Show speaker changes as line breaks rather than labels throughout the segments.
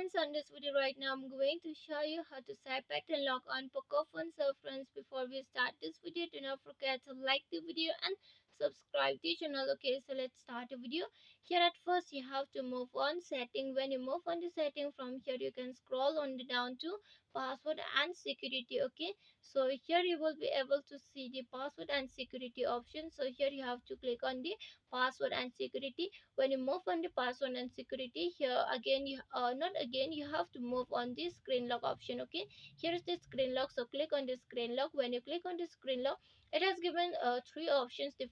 friends, on this video right now I'm going to show you how to set pattern lock on Poco phone. So friends, before we start this video, do not forget to like the video and subscribe the channel. Okay, so let's start the video. Here at first you have to move on setting. When you move on the setting, from here you can scroll on the down to password and security. Okay, so here you will be able to see the password and security option. So here you have to click on the password and security. When you move on the password and security, here again you not again you have to move on the screen lock option. Okay, here is the screen lock, so click on the screen lock. When you click on the screen lock, it has given three options. The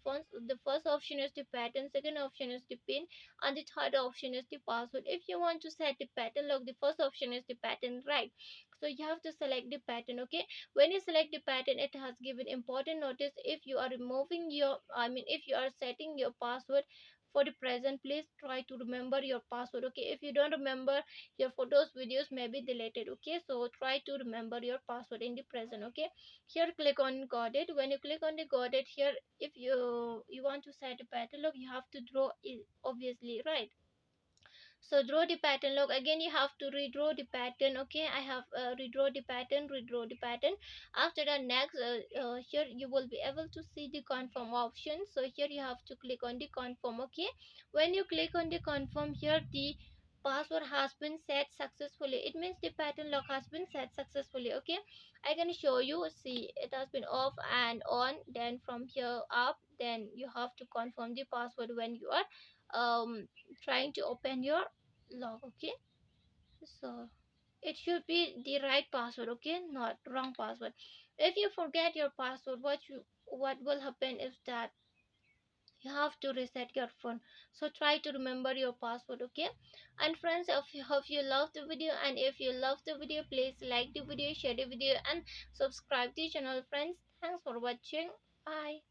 first option is the pattern, second option is the pin, and the third option is the password. If you want to set the pattern lock, the first option is the pattern, right? So you have to select the pattern. Okay, when you select the pattern, it has given important notice. If you are removing your if you are setting your password for the present, please try to remember your password. Okay, if you don't remember, your photos videos may be deleted. Okay, so try to remember your password in the present. Okay, here click on got it. When you click on the got it, here if you want to set a pattern lock, you have to draw it, obviously, right? So draw the pattern lock. Again you have to redraw the pattern. Okay, I have redraw the pattern. After that, next here you will be able to see the confirm option. So here you have to click on the confirm. Okay, when you click on the confirm, here the password has been set successfully. It means the pattern lock has been set successfully. Okay, I can show you. See, it has been off and on. Then from here up, then you have to confirm the password when you are trying to open your log. Okay, so it should be the right password. Okay, not wrong password. If you forget your password, what will happen is that you have to reset your phone. So try to remember your password. Okay, and friends, if you hope you love the video, and if you love the video, please like the video, share the video, and subscribe the channel. Friends, thanks for watching. Bye.